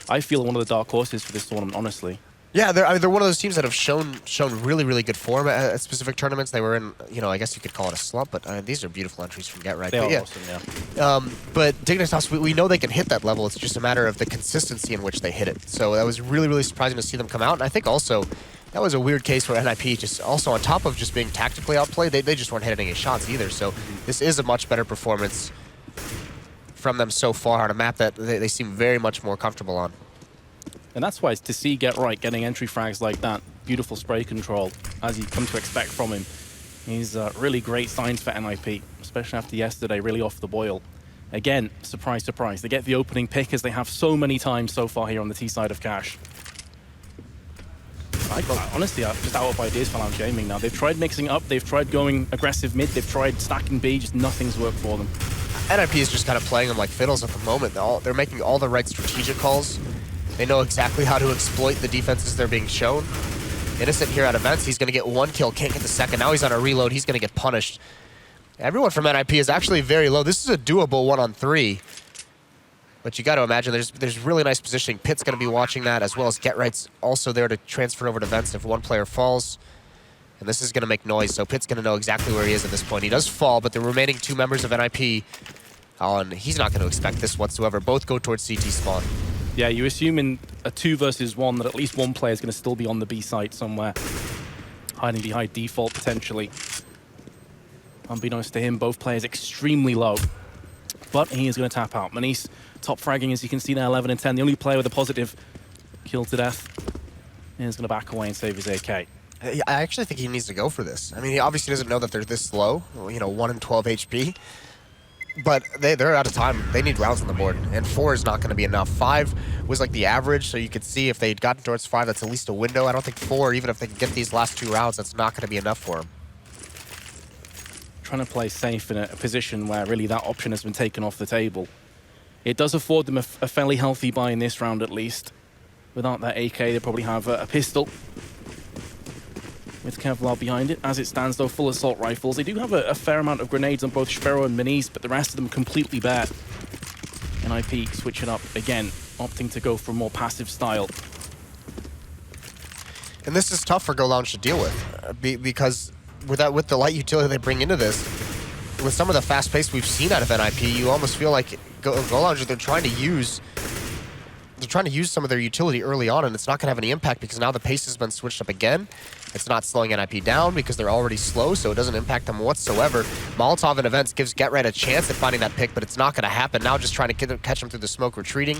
Speaker 1: I feel are one of the dark horses for this tournament, honestly.
Speaker 2: Yeah, they're one of those teams that have shown really, really good form at specific tournaments. They were in, I guess you could call it a slump, but these are beautiful entries from Get Right.
Speaker 1: They are awesome, yeah.
Speaker 2: But Dignitas, we know they can hit that level. It's just a matter of the consistency in which they hit it. So that was really, really surprising to see them come out. And I think also that was a weird case where NIP just also on top of just being tactically outplayed, they just weren't hitting any shots either. So this is a much better performance from them so far on a map that they seem very much more comfortable on.
Speaker 1: And that's why to see Get Right getting entry frags like that, beautiful spray control, as you come to expect from him, he's really great signs for NIP, especially after yesterday, really off the boil. Again, surprise, surprise, they get the opening pick as they have so many times so far here on the T side of Cash. Honestly, I'm just out of ideas for Lounge Gaming now. They've tried mixing up, they've tried going aggressive mid, they've tried stacking B, just nothing's worked for them.
Speaker 2: NIP is just kind of playing them like fiddles at the moment. They're making all the right strategic calls. They know exactly how to exploit the defenses they're being shown. Innocent here at events, he's going to get one kill, can't get the second. Now he's on a reload, he's going to get punished. Everyone from NIP is actually very low. This is a doable 1-on-3. But you got to imagine there's really nice positioning. Pitt's going to be watching that, as well as Get Right's also there to transfer over to vents if one player falls. And this is going to make noise, so Pitt's going to know exactly where he is at this point. He does fall, but the remaining two members of NIP, and he's not going to expect this whatsoever. Both go towards CT spawn.
Speaker 1: Yeah, you assume in a 2 versus 1 that at least one player is going to still be on the B site somewhere, hiding behind default potentially. Unbeknownst to him, both players extremely low, but he is going to tap out. Manice top fragging, as you can see now, 11 and 10. The only player with a positive kill to death is going to back away and save his AK.
Speaker 2: I actually think he needs to go for this. I mean, he obviously doesn't know that they're this low, you know, 1 in 12 HP. But they're out of time. They need rounds on the board, and 4 is not going to be enough. 5 was like the average, so you could see if they'd gotten towards 5, that's at least a window. I don't think 4, even if they can get these last 2 rounds, that's not going to be enough for them.
Speaker 1: Trying to play safe in a position where really that option has been taken off the table. It does afford them a fairly healthy buy in this round at least. Without that AK, they probably have a pistol with Kevlar behind it. As it stands though, full assault rifles. They do have a fair amount of grenades on both Sparrow and Manice, but the rest of them completely bare. NIP switching up again, opting to go for a more passive style.
Speaker 2: And this is tough for Go Lounge to deal with, because with the light utility they bring into this, with some of the fast pace we've seen out of NIP, you almost feel like Go Lounge, they're trying to use some of their utility early on, and it's not going to have any impact because now the pace has been switched up again. It's not slowing NIP down because they're already slow, so it doesn't impact them whatsoever. Molotov in events gives Get Right a chance at finding that pick, but it's not going to happen. Now just trying to catch him through the smoke, retreating.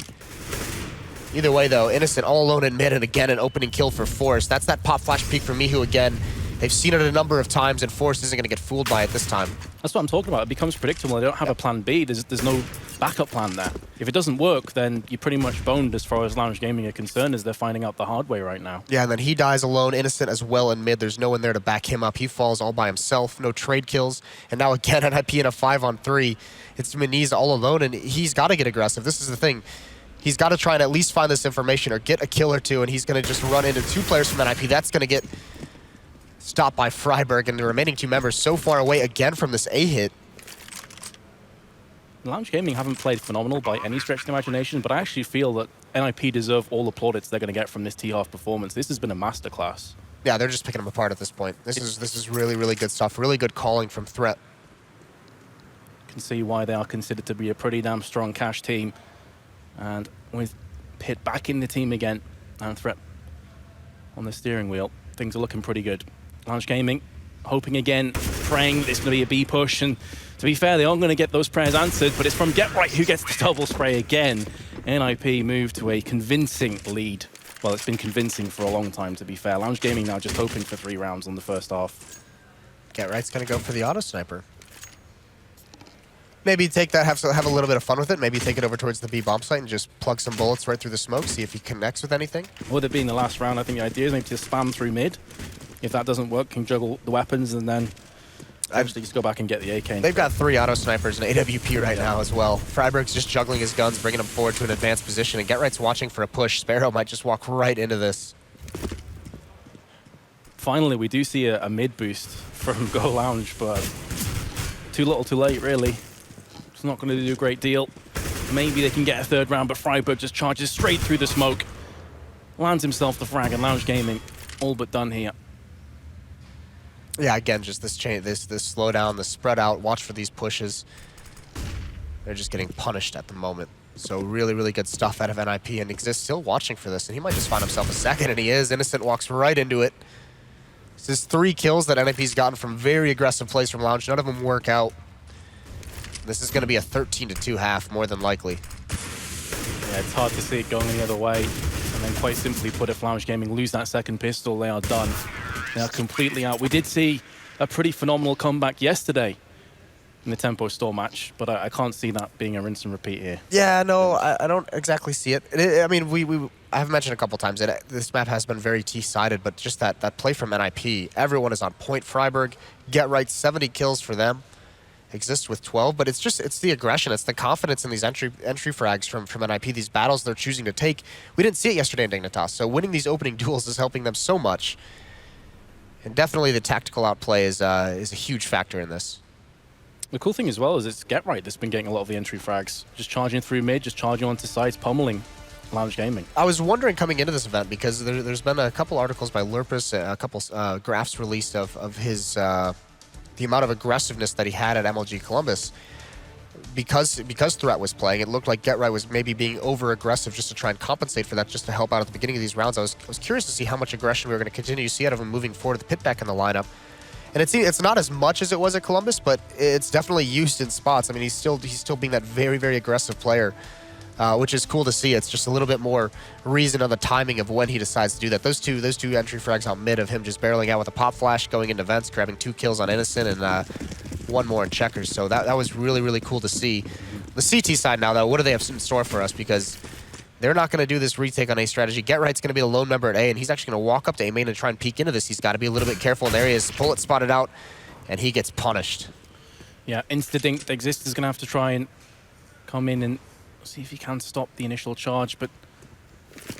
Speaker 2: Either way, though, Innocent all alone in mid, and again an opening kill for Forrest. That's that pop flash peek for Mihu again. They've seen it a number of times, and Forrest isn't going to get fooled by it this time.
Speaker 1: That's what I'm talking about. It becomes predictable. They don't have a plan B. There's no backup plan there. If it doesn't work, then you're pretty much boned as far as Lounge Gaming are concerned, as they're finding out the hard way right now.
Speaker 2: Yeah, and then he dies alone, Innocent as well in mid. There's no one there to back him up. He falls all by himself, no trade kills. And now again, NIP in a 5-on-3. It's Maniz all alone, and he's got to get aggressive. This is the thing. He's got to try and at least find this information or get a kill or two, and he's going to just run into 2 players from NIP. That's going to get stopped by Freiberg, and the remaining 2 members so far away again from this A hit.
Speaker 1: Lounge Gaming haven't played phenomenal by any stretch of the imagination, but I actually feel that NIP deserve all the plaudits they're going to get from this T-half performance. This has been a masterclass.
Speaker 2: Yeah, they're just picking them apart at this point. This is really, really good stuff. Really good calling from Threat.
Speaker 1: You can see why they are considered to be a pretty damn strong Cash team. And with Pitt back in the team again, and Threat on the steering wheel, things are looking pretty good. Lounge Gaming hoping again, praying there's going to be a B push, and to be fair, they aren't going to get those prayers answered, but it's from Get Right who gets the double spray again. NIP move to a convincing lead. Well, it's been convincing for a long time, to be fair. Lounge Gaming now just hoping for 3 rounds on the first half.
Speaker 2: Get Right's going to go for the auto sniper. Maybe take that, have a little bit of fun with it. Maybe take it over towards the B bomb site and just plug some bullets right through the smoke, see if he connects with anything.
Speaker 1: With it being the last round, I think the idea is maybe to spam through mid. If that doesn't work, can juggle the weapons and then actually just go back and get the AK.
Speaker 2: They've got 3 auto snipers and AWP right now as well. Freiberg's just juggling his guns, bringing them forward to an advanced position, and Get Right's watching for a push. Sparrow might just walk right into this.
Speaker 1: Finally, we do see a mid boost from Go Lounge, but too little too late, really. It's not going to do a great deal. Maybe they can get a 3rd round, but Freiberg just charges straight through the smoke. Lands himself the frag, and Lounge Gaming all but done here.
Speaker 2: Yeah, again, just this slowdown, the spread out, watch for these pushes. They're just getting punished at the moment. So really, really good stuff out of NIP, and Exist still watching for this, and he might just find himself a second, and he is. Innocent walks right into it. This is 3 kills that NIP's gotten from very aggressive plays from Lounge. None of them work out. This is going to be a 13-2 half, more than likely.
Speaker 1: Yeah, it's hard to see it going the other way. And then quite simply put, if Lounge Gaming lose that second pistol, they are done. They are completely out. We did see a pretty phenomenal comeback yesterday in the Tempo Store match, but I can't see that being a rinse and repeat here.
Speaker 2: Yeah, no, I don't exactly see it. I mean, I've mentioned a couple times that this map has been very T-sided, but just that play from NIP, everyone is on point. Freiburg, get right, 70 kills for them. Exist with 12, but it's the aggression, it's the confidence in these entry frags from NIP, these battles they're choosing to take. We didn't see it yesterday in Dignitas, so winning these opening duels is helping them so much. And definitely the tactical outplay is a huge factor in this.
Speaker 1: The cool thing as well is it's Get Right that's been getting a lot of the entry frags. Just charging through mid, just charging onto sides, pummeling Lounge Gaming.
Speaker 2: I was wondering coming into this event, because there's been a couple articles by Lurpus, a couple graphs released of his the amount of aggressiveness that he had at MLG Columbus. Because Threat was playing, it looked like Get Right was maybe being over-aggressive just to try and compensate for that, just to help out at the beginning of these rounds. I was curious to see how much aggression we were going to continue to see out of him moving forward, the pit back in the lineup. And it's not as much as it was at Columbus, but it's definitely used in spots. I mean, he's still being that very, very aggressive player, which is cool to see. It's just a little bit more reason on the timing of when he decides to do that. Those two entry frags out mid of him just barreling out with a pop flash, going into vents, grabbing 2 kills on Innocent, and 1 more in Checkers. So that was really, really cool to see. The CT side now, though, what do they have in store for us? Because they're not going to do this retake on A strategy. Get Right's going to be the lone member at A, and he's actually going to walk up to A main and try and peek into this. He's got to be a little bit careful, and there he is. Bullet spotted out, and he gets punished.
Speaker 1: Yeah, Instinct Exist is going to have to try and come in and see if he can stop the initial charge, but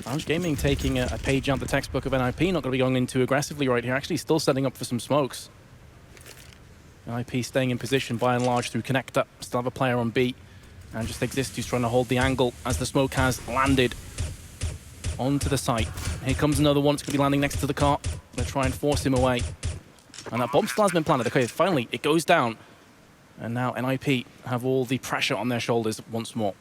Speaker 1: Lounge Gaming taking a page out the textbook of NIP, not going to be going in too aggressively right here. Actually still setting up for some smokes. NIP staying in position by and large through connector. Still have a player on B. And just Exist who's trying to hold the angle as the smoke has landed onto the site. Here comes another one. It's going to be landing next to the car. Going to try and force him away. And that bomb still has been planted. Okay, finally it goes down. And now NIP have all the pressure on their shoulders once more.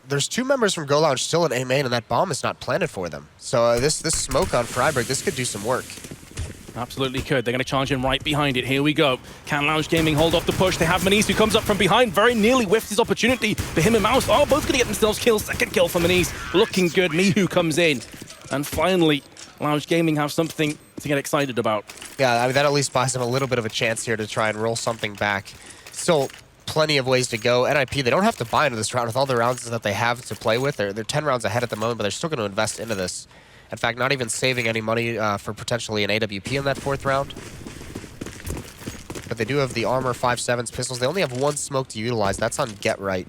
Speaker 2: There's 2 members from Go Lounge still in A main, and that bomb is not planted for them. So this smoke on Freiburg, this could do some work.
Speaker 1: Absolutely could. They're going to charge in right behind it. Here we go. Can Lounge Gaming hold off the push? They have Maniz who comes up from behind. Very nearly whiffed his opportunity for him and Mouse. Oh, both going to get themselves killed. Second kill for Maniz. Looking good. Mihu comes in. And finally, Lounge Gaming have something to get excited about.
Speaker 2: Yeah, I mean, that at least buys them a little bit of a chance here to try and roll something back. Still plenty of ways to go. NIP, they don't have to buy into this round with all the rounds that they have to play with. They're 10 rounds ahead at the moment, but they're still going to invest into this. In fact, not even saving any money for potentially an AWP in that 4th round. But they do have the armor, 5.7s, pistols. They only have 1 smoke to utilize. That's on Get Right.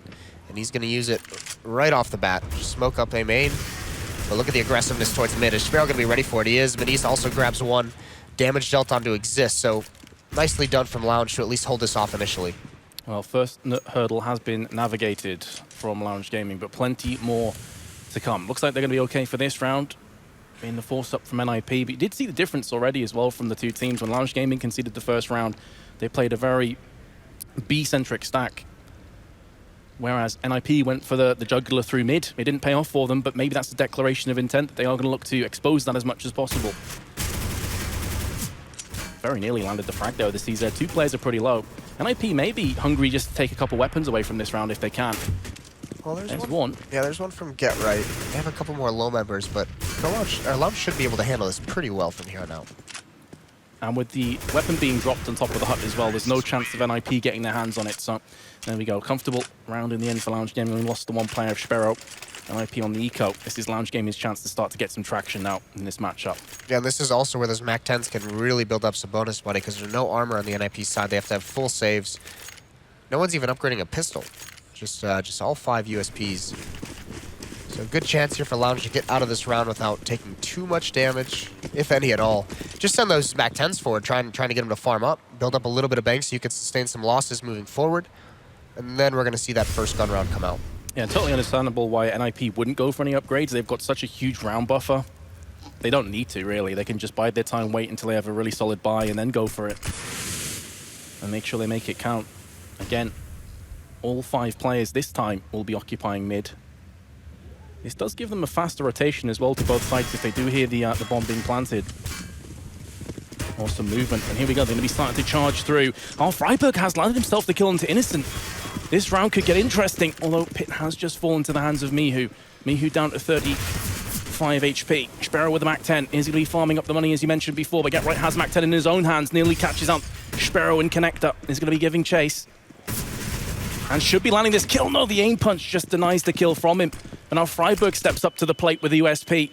Speaker 2: And he's going to use it right off the bat. Just smoke up A main. But look at the aggressiveness towards mid. Is Sparrow going to be ready for it? He is. Maniz also grabs 1. Damage dealt onto Exist. So nicely done from Lounge to at least hold this off initially.
Speaker 1: Well, first hurdle has been navigated from Lounge Gaming, but plenty more to come. Looks like they're going to be okay for this round. In the force up from NIP, but you did see the difference already as well from the 2 teams. When Lounge Gaming conceded the first round, they played a very B-centric stack, whereas NIP went for the jugular through mid. It didn't pay off for them, but maybe that's a declaration of intent that they are going to look to expose that as much as possible. Very nearly landed the frag though. The CZ 2 players are pretty low. NIP may be hungry just to take a couple weapons away from this round if they can.
Speaker 2: Well, there's
Speaker 1: one.
Speaker 2: Yeah, there's one from Get Right. They have a couple more low members, but Lounge should be able to handle this pretty well from here on out.
Speaker 1: And with the weapon being dropped on top of the hut as well, there's no chance of NIP getting their hands on it. So there we go. Comfortable round in the end for Lounge Gaming. We lost the 1 player of Sparrow. NIP on the eco. This is Lounge Gaming's chance to start to get some traction now in this matchup.
Speaker 2: Yeah, and this is also where those MAC-10s can really build up some bonus money because there's no armor on the NIP side. They have to have full saves. No one's even upgrading a pistol. Just all 5 USPs. So good chance here for Lounge to get out of this round without taking too much damage, if any at all. Just send those MAC-10s forward, trying to get them to farm up, build up a little bit of bank so you can sustain some losses moving forward. And then we're going to see that first gun round come out.
Speaker 1: Yeah, totally understandable why NIP wouldn't go for any upgrades. They've got such a huge round buffer. They don't need to, really. They can just bide their time, wait until they have a really solid buy, and then go for it. And make sure they make it count. Again, all 5 players this time will be occupying mid. This does give them a faster rotation as well to both sides if they do hear the bomb being planted. Awesome movement. And here we go. They're going to be starting to charge through. Oh, Freiburg has landed himself the kill into Innocent. this round could get interesting, although Pit has just fallen to the hands of Mihu. Mihu down to 35 HP. Sparrow with the Mac 10. Is he going to be farming up the money as you mentioned before, but Get Right has Mac 10 in his own hands, nearly catches out Sparrow and Connector. Is going to be giving chase. And should be landing this kill. No, the aim punch just denies the kill from him. And now Freiburg steps up to the plate with the USP.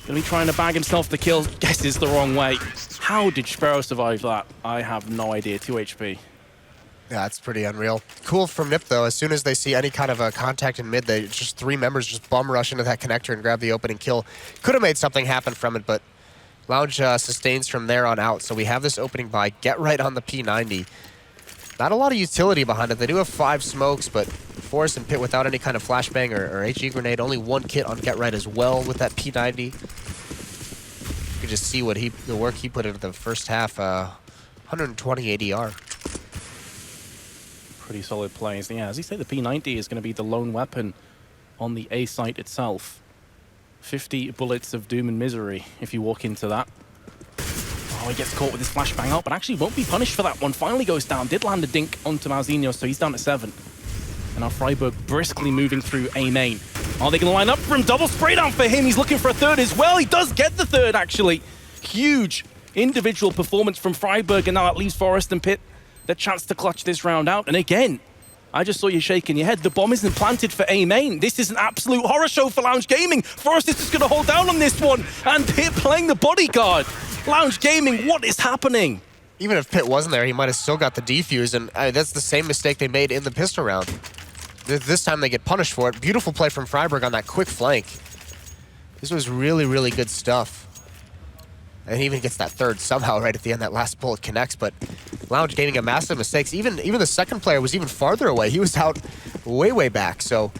Speaker 1: Going to be trying to bag himself the kill. Guesses the wrong way. How did Sparrow survive that? I have no idea. 2 HP.
Speaker 2: Yeah, that's pretty unreal. Cool from Nip, though. As soon as they see any kind of a contact in mid, they just 3 members just bum rush into that connector and grab the opening kill. Could have made something happen from it, but Lounge sustains from there on out. So we have this opening by Get Right on the P90. Not a lot of utility behind it. They do have 5 smokes, but Forrest and Pit without any kind of flashbang or HE grenade. Only 1 kit on Get Right as well with that P90. You can just see what the work he put into the first half. 120 ADR.
Speaker 1: Pretty solid plays. Yeah, as you say, the P90 is going to be the lone weapon on the A site itself. 50 bullets of doom and misery if you walk into that. Oh, he gets caught with his flashbang out, but actually won't be punished for that one. Finally goes down. Did land a dink onto Malzinho, so he's down to 7. And now Freiburg briskly moving through A main. Are they going to line up for him? Double spray down for him. He's looking for a third as well. He does get the third, actually. Huge individual performance from Freiburg, and now that leaves Forrest and Pit the chance to clutch this round out. And again, I just saw you shaking your head. The bomb isn't planted for A main. This is an absolute horror show for Lounge Gaming. Forrest is just going to hold down on this one. And Pit playing the bodyguard. Lounge Gaming, what is happening?
Speaker 2: Even if Pit wasn't there, he might have still got the defuse, and that's the same mistake they made in the pistol round. This time they get punished for it. Beautiful play from Freiburg on that quick flank. This was really, really good stuff. And he even gets that third somehow right at the end. That last bullet connects, but Lounge Gaming a massive mistakes. Even the second player was even farther away. He was out way, way back, so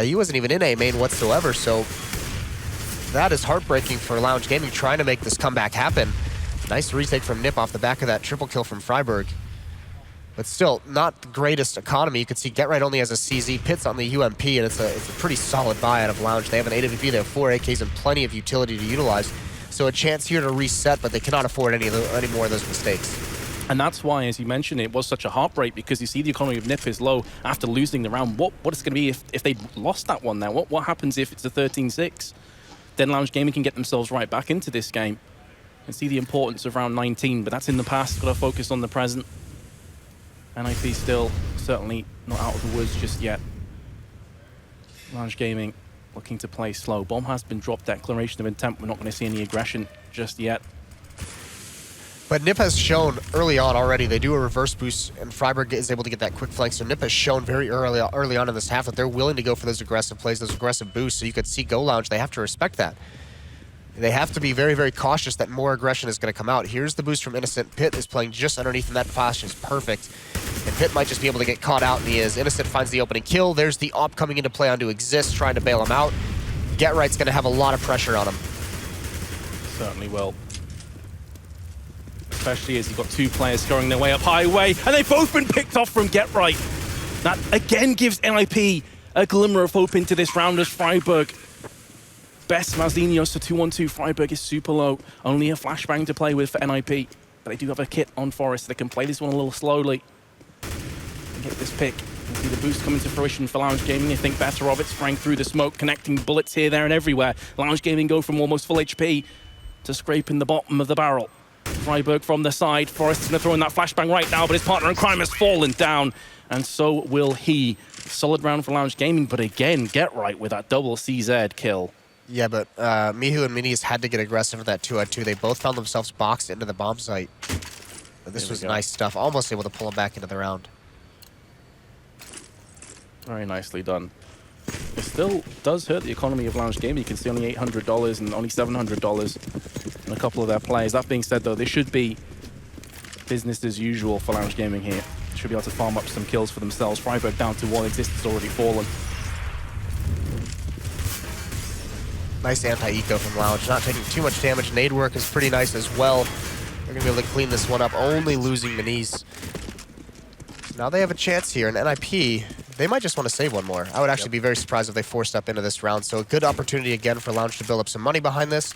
Speaker 2: he wasn't even in A main whatsoever. So that is heartbreaking for Lounge Gaming, trying to make this comeback happen. Nice retake from Nip off the back of that triple kill from Freiburg. But still, not the greatest economy. You can see Get Right only has a CZ, Pit's on the UMP, and it's a pretty solid buy out of Lounge. They have an AWP, they have 4 AKs, and plenty of utility to utilize. So a chance here to reset, but they cannot afford any more of those mistakes.
Speaker 1: And that's why, as you mentioned, it was such a heartbreak, because you see the economy of Nip is low after losing the round. What it's going to be if they lost that one now? What happens if it's a 13-6? Then Lounge Gaming can get themselves right back into this game and see the importance of round 19, but that's in the past. Got to focus on the present. NIP still certainly not out of the woods just yet. Lounge Gaming looking to play slow. Bomb has been dropped. Declaration of intent. We're not going to see any aggression just yet.
Speaker 2: But Nip has shown early on already, they do a reverse boost, and Freiburg is able to get that quick flank. So Nip has shown very early on in this half that they're willing to go for those aggressive plays, those aggressive boosts. So you could see Go Lounge, they have to respect that. They have to be very, very cautious that more aggression is going to come out. Here's the boost from Innocent. Pit is playing just underneath, and that flash is perfect. And Pit might just be able to get caught out, and he is. Innocent finds the opening kill. There's the op coming into play onto Exist, trying to bail him out. Get Right's going to have a lot of pressure on him.
Speaker 1: Certainly will. Especially as you've got 2 players scoring their way up highway, and they've both been picked off from Get Right. That again gives NIP a glimmer of hope into this round as Freiburg best Malzinho, so 2-1-2. Freiburg is super low. Only a flashbang to play with for NIP. But they do have a kit on Forest. They can play this one a little slowly and get this pick. You see the boost coming to fruition for Lounge Gaming. They think better of it. Sprang through the smoke, connecting bullets here, there, and everywhere. Lounge Gaming go from almost full HP to scraping the bottom of the barrel. Freiburg from the side. Forrest is going to throw in that flashbang right now, but his partner in crime has fallen down, and so will he. Solid round for Lounge Gaming, but again, Get Right with that double CZ kill.
Speaker 2: Yeah, but Mihu and Minis had to get aggressive with that 2-on-2. They both found themselves boxed into the bomb site. But this was nice stuff. Almost able to pull them back into the round.
Speaker 1: Very nicely done. It still does hurt the economy of Lounge Gaming. You can see only $800 and only $700 in a couple of their plays. That being said, though, this should be business as usual for Lounge Gaming here. Should be able to farm up some kills for themselves. Freiburg down to 1. Exist has already fallen.
Speaker 2: Nice anti-eco from Lounge, not taking too much damage. Nade work is pretty nice as well. They're going to be able to clean this one up, only losing Minis. So now they have a chance here, and NIP, they might just want to save one more. I would actually be very surprised if they forced up into this round. So a good opportunity again for Lounge to build up some money behind this.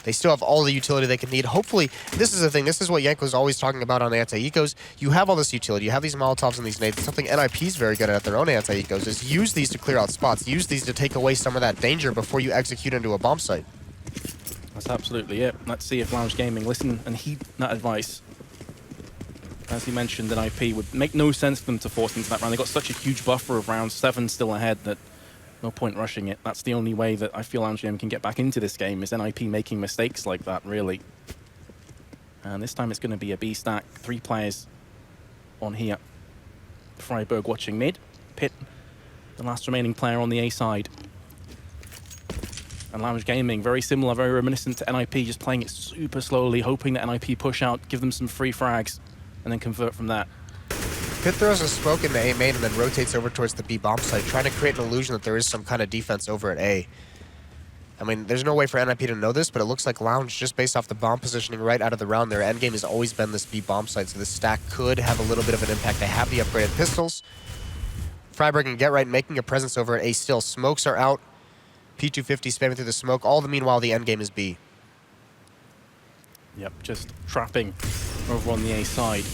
Speaker 2: They still have all the utility they can need. Hopefully, this is the thing. This is what Yanko's always talking about on anti-ecos. You have all this utility. You have these Molotovs and these nades. Something NIP is very good at their own anti-ecos is use these to clear out spots. Use these to take away some of that danger before you execute into a bomb site.
Speaker 1: That's absolutely it. Let's see if Lounge Gaming listen and heed that advice. As he mentioned, NIP would make no sense for them to force into that round. They got such a huge buffer of round 7 still ahead that no point rushing it. That's the only way that I feel Lounge Gaming can get back into this game is NIP making mistakes like that, really. And this time it's going to be a B stack. 3 players on here. Freiburg watching mid. Pit, the last remaining player on the A side. And Lounge Gaming, very similar, very reminiscent to NIP, just playing it super slowly, hoping that NIP push out, give them some free frags, and then convert from that.
Speaker 2: Pit throws a smoke into A main and then rotates over towards the B bomb site, trying to create an illusion that there is some kind of defense over at A. I mean, there's no way for NIP to know this, but it looks like Lounge, just based off the bomb positioning right out of the round, their endgame has always been this B bomb site, so this stack could have a little bit of an impact. They have the upgraded pistols. Freiburg and Get Right making a presence over at A still. Smokes are out. P250 spamming through the smoke. All the meanwhile, the endgame is B.
Speaker 1: Yep, just trapping over on the A side.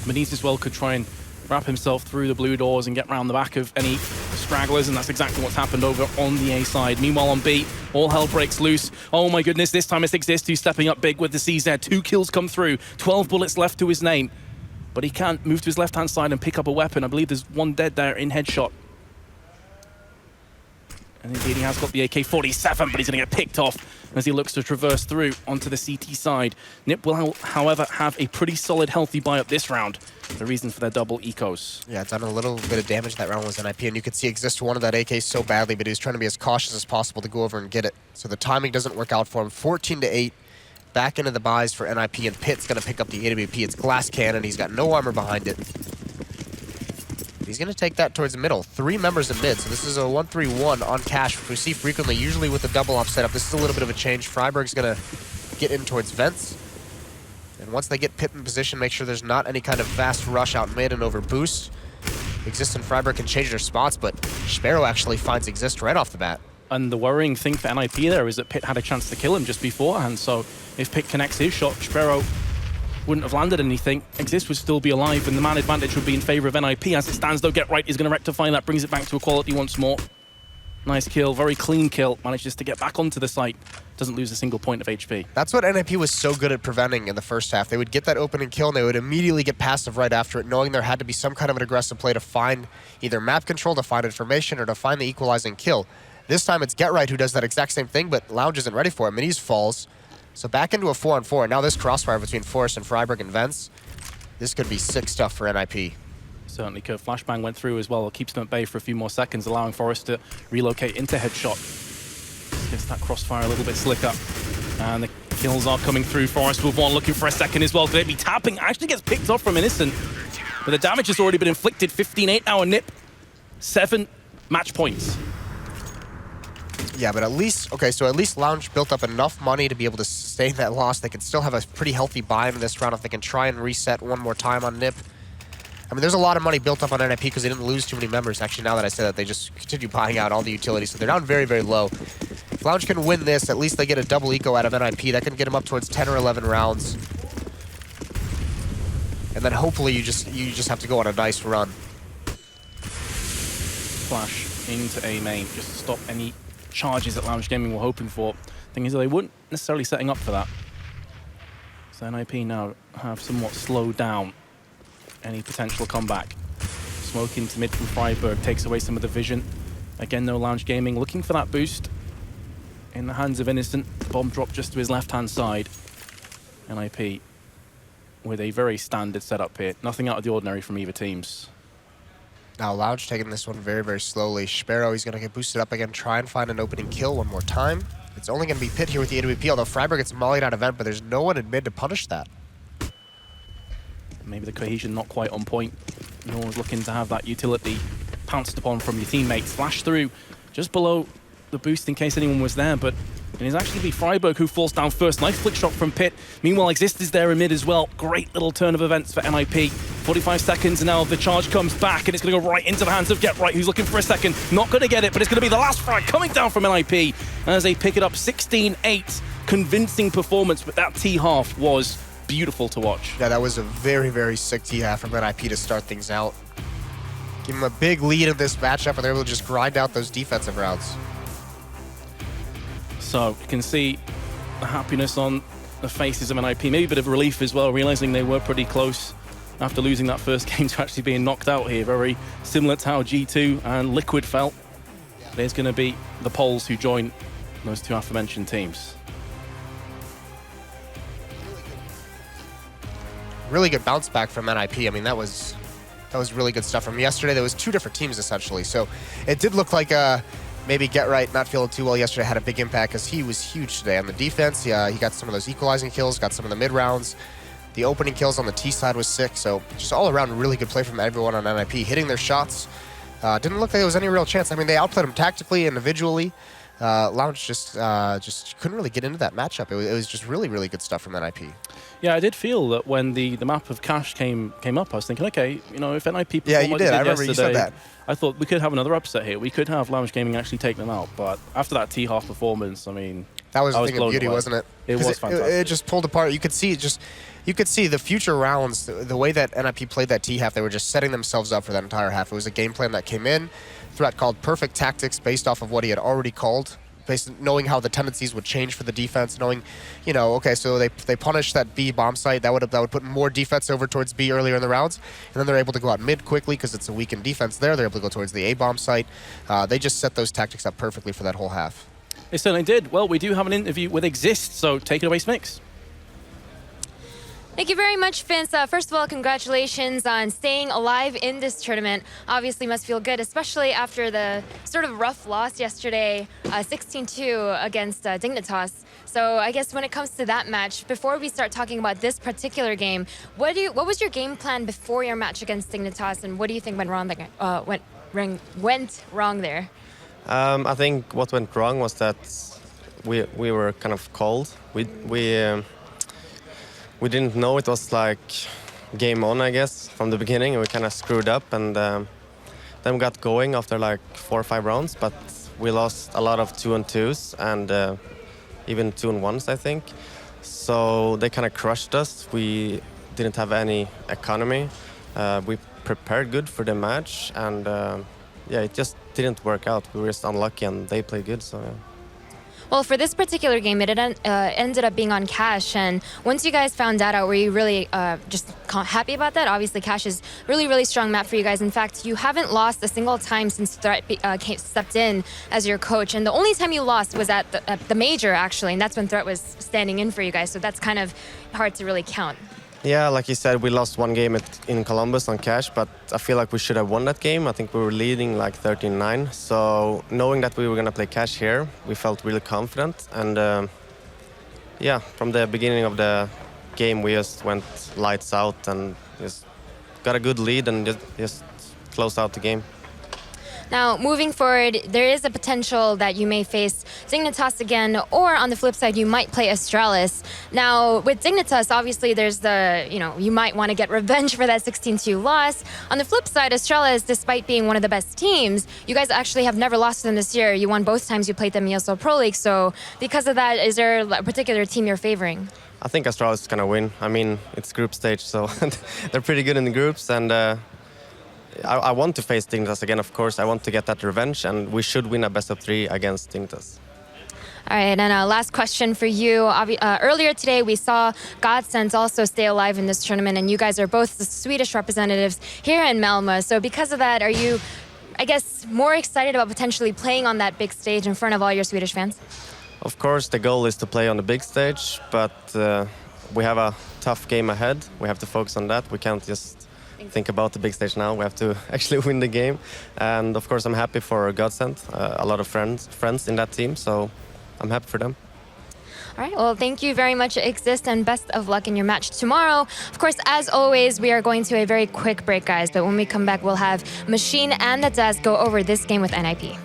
Speaker 1: Maniz as well could try and wrap himself through the blue doors and get round the back of any stragglers, and that's exactly what's happened over on the A side. Meanwhile on B, all hell breaks loose. Oh my goodness, this time it's Exist who's stepping up big with the CZ. 2 kills come through, 12 bullets left to his name. But he can't move to his left-hand side and pick up a weapon. I believe there's one dead there in headshot. And indeed he has got the AK-47, but he's going to get picked off as he looks to traverse through onto the CT side. Nip will, however, have a pretty solid, healthy buy up this round. The reason for their double ecos.
Speaker 2: Yeah, it's done a little bit of damage. That round was NIP, and you could see Exist wanted that AK so badly, but he was trying to be as cautious as possible to go over and get it. So the timing doesn't work out for him. 14-8, back into the buys for NIP, and Pit's going to pick up the AWP. It's Glass Cannon. He's got no armor behind it. He's going to take that towards the middle. 3 members in mid, so this is a 1-3-1 on cash, which we see frequently, usually with the double up setup. This is a little bit of a change. Freiburg's going to get in towards vents. And once they get Pit in position, make sure there's not any kind of fast rush out mid and over boost. Exist and Freiburg can change their spots, but Sparrow actually finds Exist right off the bat.
Speaker 1: And the worrying thing for NIP there is that Pit had a chance to kill him just beforehand, so if Pit connects his shot, Sparrow wouldn't have landed anything. Exist would still be alive, and the man advantage would be in favor of NIP. As it stands, though, Get Right is going to rectify that, brings it back to equality once more. Nice kill, very clean kill. Manages to get back onto the site. Doesn't lose a single point of HP.
Speaker 2: That's what NIP was so good at preventing in the first half. They would get that opening kill, and they would immediately get passive right after it, knowing there had to be some kind of an aggressive play to find either map control, to find information, or to find the equalizing kill. This time it's Get Right who does that exact same thing, but Lounge isn't ready for it. Minis falls. So back into a 4-on-4, and now this crossfire between Forest and Freiburg and Vents. This could be sick stuff for NIP.
Speaker 1: Certainly could. Flashbang went through as well. It keeps them at bay for a few more seconds, allowing Forest to relocate into headshot. Gets that crossfire a little bit slicker. And the kills are coming through. Forest with one, looking for a second as well. Could it be tapping? Actually gets picked off from Innocent. But the damage has already been inflicted. 15-8 now, Nip. 7 match points.
Speaker 2: Yeah, but at least, okay, so at least Lounge built up enough money to be able to sustain that loss. They can still have a pretty healthy buy in this round if they can try and reset one more time on Nip. I mean, there's a lot of money built up on NIP because they didn't lose too many members. Actually, now that I say that, they just continue buying out all the utilities, so they're down very, very low. If Lounge can win this, at least they get a double eco out of NIP. That can get them up towards 10 or 11 rounds. And then hopefully you just have to go on a nice run.
Speaker 1: Flash into A main, just to stop any charges that Lounge Gaming were hoping for. Thing is, they weren't necessarily setting up for that. So NIP now have somewhat slowed down any potential comeback. Smoke into mid from Freiburg takes away some of the vision. Again, though, Lounge Gaming looking for that boost in the hands of Innocent. Bomb drop just to his left-hand side. NIP with a very standard setup here. Nothing out of the ordinary from either teams.
Speaker 2: Now Lounge taking this one very, very slowly. Sparrow, he's going to get boosted up again, try and find an opening kill one more time. It's only going to be Pit here with the AWP, although Freiburg gets mollied out of vent, but there's no one in mid to punish that.
Speaker 1: Maybe the cohesion not quite on point. No one's looking to have that utility pounced upon from your teammates. Flash through just below the boost in case anyone was there, but it is actually be Freiburg who falls down first. Nice flick shot from Pit. Meanwhile, Exist is there in mid as well. Great little turn of events for NIP. 45 seconds now, the charge comes back, and it's going to go right into the hands of Get Right, who's looking for a second. Not going to get it, but it's going to be the last frag coming down from NIP as they pick it up 16-8. Convincing performance, but that T-half was beautiful to watch.
Speaker 2: Yeah, that was a very, very sick T-half from NIP to start things out. Give them a big lead in this matchup, and they're able to just grind out those defensive rounds.
Speaker 1: So you can see the happiness on the faces of NIP, maybe a bit of relief as well, realizing they were pretty close after losing that first game to actually being knocked out here. Very similar to how G2 and Liquid felt. There's going to be the Poles who join those two aforementioned teams.
Speaker 2: Really good bounce back from NIP. I mean, that was really good stuff from yesterday. There was two different teams essentially, so it did look like maybe Get Right not feeling too well yesterday had a big impact because he was huge today on the defense. Yeah, he got some of those equalizing kills, got some of the mid rounds. The opening kills on the T side was sick, so just all around really good play from everyone on NIP, hitting their shots. Didn't look like there was any real chance. I mean, they outplayed him tactically, individually. Lounge just couldn't really get into that matchup. It was just really, really good stuff from NIP.
Speaker 1: Yeah, I did feel that when the map of Cash came up, I was thinking, okay, you know, if NIP
Speaker 2: yeah, you did. I remember you said that.
Speaker 1: I thought we could have another upset here. We could have Lounge Gaming actually take them out. But after that T-half performance, I mean,
Speaker 2: that was a thing of beauty, wasn't it?
Speaker 1: It was fantastic.
Speaker 2: It just pulled apart. You could see the future rounds, the way that NIP played that T-half, they were just setting themselves up for that entire half. It was a game plan that came in. Threat called perfect tactics based off of what he had already called. Knowing how the tendencies would change for the defense, knowing, you know, okay, so they punished that B bomb site, that would put more defense over towards B earlier in the rounds, and then they're able to go out mid quickly because it's a weakened defense there. They're able to go towards the A bomb site. They just set those tactics up perfectly for that whole half.
Speaker 1: They certainly did. Well, we do have an interview with Exist, so take it away, Smix.
Speaker 3: Thank you very much, Vince. First of all, congratulations on staying alive in this tournament. Obviously must feel good, especially after the sort of rough loss yesterday, 16-2 against Dignitas. So I guess when it comes to that match, before we start talking about this particular game, what was your game plan before your match against Dignitas, and what do you think went wrong there?
Speaker 4: I think what went wrong was that we were kind of cold. We didn't know it was like game on, I guess, from the beginning. We kind of screwed up, and then we got going after like 4 or 5 rounds, but we lost a lot of 2-on-2s and even 2-on-1s, I think. So they kind of crushed us. We didn't have any economy. We prepared good for the match, and yeah, it just didn't work out. We were just unlucky, and they played good, so yeah.
Speaker 3: Well, for this particular game, it ended up being on Cash, and once you guys found that out, were you really just happy about that? Obviously, Cash is really, really strong map for you guys. In fact, you haven't lost a single time since Threat stepped in as your coach, and the only time you lost was at the Major, actually, and that's when Threat was standing in for you guys, so that's kind of hard to really count.
Speaker 4: Yeah, like you said, we lost one game in Columbus on Cash, but I feel like we should have won that game. I think we were leading like 13-9. So knowing that we were going to play Cash here, we felt really confident. And yeah, from the beginning of the game, we just went lights out and just got a good lead and just closed out the game.
Speaker 3: Now, moving forward, there is a potential that you may face Dignitas again, or on the flip side, you might play Astralis. Now, with Dignitas, obviously, there's the, you might want to get revenge for that 16-2 loss. On the flip side, Astralis, despite being one of the best teams, you guys actually have never lost to them this year. You won both times you played them in ESL Pro League, so because of that, is there a particular team you're favoring?
Speaker 4: I think Astralis is going to win. I mean, it's group stage, so they're pretty good in the groups, and I want to face Dignitas again, of course. I want to get that revenge, and we should win a best of 3 against Dignitas.
Speaker 3: All right, and last question for you. Earlier today, we saw Godsent also stay alive in this tournament, and you guys are both the Swedish representatives here in Malmö. So because of that, are you, I guess, more excited about potentially playing on that big stage in front of all your Swedish fans?
Speaker 4: Of course, the goal is to play on the big stage, but we have a tough game ahead. We have to focus on that. We can't just think about the big stage now. We have to actually win the game. And of course, I'm happy for Godsent. A lot of friends in that team, so I'm happy for them.
Speaker 3: All right, well, thank you very much, Exist, and best of luck in your match tomorrow. Of course, as always, we are going to a very quick break, guys, but when we come back, we'll have Machine and the Desk go over this game with NIP.